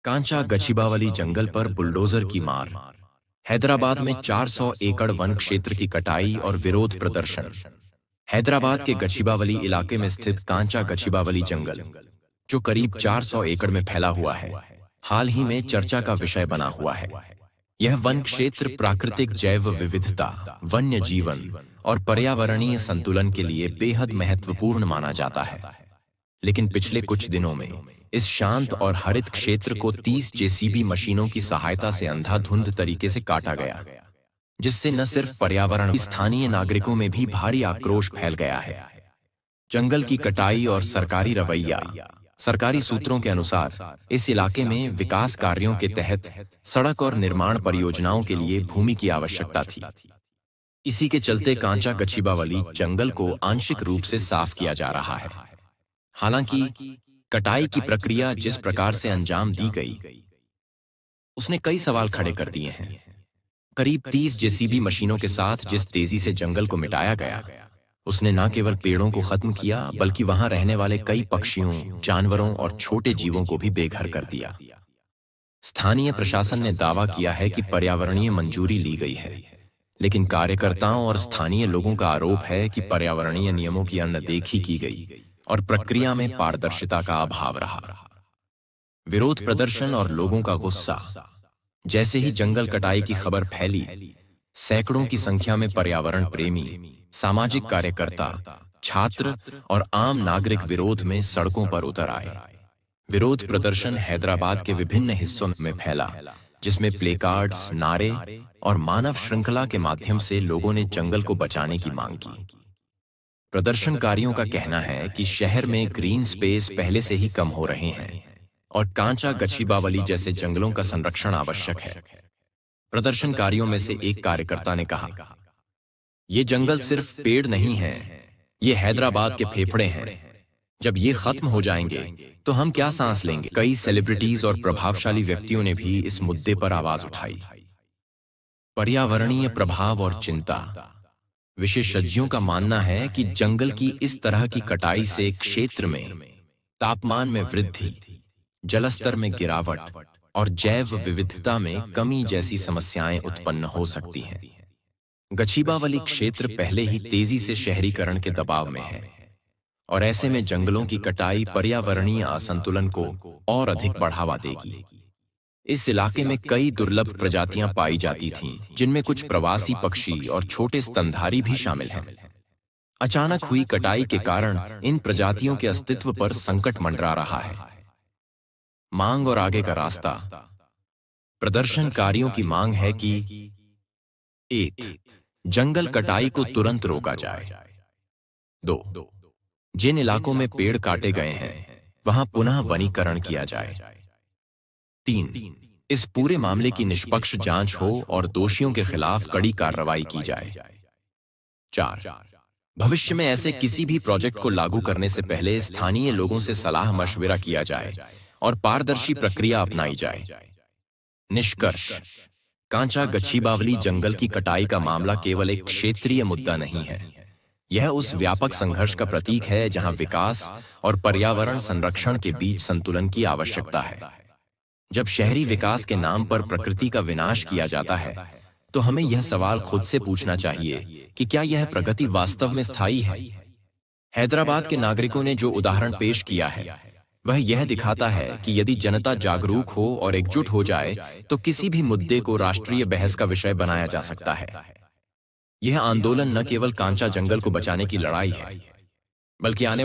कांचा गछिबावली जंगल पर बुलडोजर की मार। हैदराबाद में 400 एकड़ वन क्षेत्र की कटाई और विरोध प्रदर्शन। हैदराबाद के गछिबावली इलाके में स्थित कांचा गछिबावली जंगल, जो करीब 400 एकड़ में फैला हुआ है, हाल ही में चर्चा का विषय बना हुआ है। यह वन क्षेत्र प्राकृतिक जैव विविधता, वन्य जीवन और पर्यावरणीय संतुलन के लिए बेहद महत्वपूर्ण माना जाता है। लेकिन पिछले कुछ दिनों में इस शांत और हरित क्षेत्र को 30 जेसीबी मशीनों की सहायता से अंधाधुंध तरीके से काटा गया, जिससे न सिर्फ पर्यावरण, स्थानीय नागरिकों में भी भारी आक्रोश फैल गया है। जंगल की कटाई और सरकारी रवैया। सरकारी सूत्रों के अनुसार इस इलाके में विकास कार्यों के तहत सड़क और निर्माण परियोजनाओं के लिए भूमि की आवश्यकता थी। इसी के चलते कांचा गछिबावली जंगल को आंशिक रूप से साफ किया जा रहा है। हालांकि कटाई की प्रक्रिया जिस प्रकार से अंजाम दी गई, उसने कई सवाल खड़े कर दिए हैं। करीब 30 जेसीबी मशीनों के साथ जिस तेजी से जंगल को मिटाया गया, उसने न केवल पेड़ों को खत्म किया, बल्कि वहां रहने वाले कई पक्षियों, जानवरों और छोटे जीवों को भी बेघर कर दिया। स्थानीय प्रशासन ने दावा किया है कि पर्यावरणीय मंजूरी ली गई है, लेकिन कार्यकर्ताओं और स्थानीय लोगों का आरोप है कि पर्यावरणीय नियमों की अनदेखी की गई और प्रक्रिया में पारदर्शिता का अभाव रहा। विरोध प्रदर्शन और लोगों का गुस्सा। जैसे ही जंगल कटाई की खबर फैली, सैकड़ों की संख्या में पर्यावरण प्रेमी, सामाजिक कार्यकर्ता, छात्र और आम नागरिक विरोध में सड़कों पर उतर आए। विरोध प्रदर्शन हैदराबाद के विभिन्न हिस्सों में फैला, जिसमें प्लेकार्ड्स, नारे और मानव श्रृंखला के माध्यम से लोगों ने जंगल को बचाने की मांग की। प्रदर्शनकारियों का कहना है कि शहर में ग्रीन स्पेस पहले से ही कम हो रहे हैं और कांचा गछिबावली जैसे जंगलों का संरक्षण आवश्यक है। प्रदर्शनकारियों में से एक कार्यकर्ता ने कहा, ये जंगल सिर्फ पेड़ नहीं है, ये हैदराबाद के फेफड़े हैं। जब ये खत्म हो जाएंगे तो हम क्या सांस लेंगे। कई सेलिब्रिटीज और प्रभावशाली व्यक्तियों ने भी इस मुद्दे पर आवाज उठाई। पर्यावरणीय प्रभाव और चिंता। विशेषज्ञों का मानना है कि जंगल की इस तरह की कटाई से क्षेत्र में तापमान में वृद्धि, जलस्तर में गिरावट और जैव विविधता में कमी जैसी समस्याएं उत्पन्न हो सकती हैं। गछिबावली क्षेत्र पहले ही तेजी से शहरीकरण के दबाव में है और ऐसे में जंगलों की कटाई पर्यावरणीय असंतुलन को और अधिक बढ़ावा देगी। इस इलाके में कई दुर्लभ प्रजातियां पाई जाती थीं, जिनमें कुछ प्रवासी पक्षी और छोटे स्तनधारी भी शामिल हैं। अचानक हुई कटाई के कारण इन प्रजातियों के अस्तित्व पर संकट मंडरा रहा है। मांग और आगे का रास्ता। प्रदर्शनकारियों की मांग है कि 1. जंगल कटाई को तुरंत रोका जाए। 2. जिन इलाकों में पेड़ काटे गए हैं, वहां पुनः वनीकरण किया जाए। 3. इस पूरे मामले की निष्पक्ष जांच हो और दोषियों के खिलाफ कड़ी कार्रवाई की जाए। 4. भविष्य में ऐसे किसी भी प्रोजेक्ट को लागू करने से पहले स्थानीय लोगों से सलाह मशविरा किया जाए और पारदर्शी प्रक्रिया अपनाई जाए। निष्कर्ष। कांचा गछिबावली जंगल की कटाई का मामला केवल एक क्षेत्रीय मुद्दा नहीं है, यह उस व्यापक संघर्ष का प्रतीक है जहां विकास और पर्यावरण संरक्षण के बीच संतुलन की आवश्यकता है। जब शहरी विकास के नाम पर प्रकृति का विनाश किया जाता है, तो हमें यह सवाल खुद से पूछना चाहिए कि क्या यह प्रगति वास्तव में स्थायी है। हैदराबाद के नागरिकों ने जो उदाहरण पेश किया है, वह यह दिखाता है कि यदि जनता जागरूक हो और एकजुट हो जाए, तो किसी भी मुद्दे को राष्ट्रीय बहस का विषय बनाया जा सकता है। यह आंदोलन न केवल कांचा जंगल को बचाने की लड़ाई है, बल्कि आने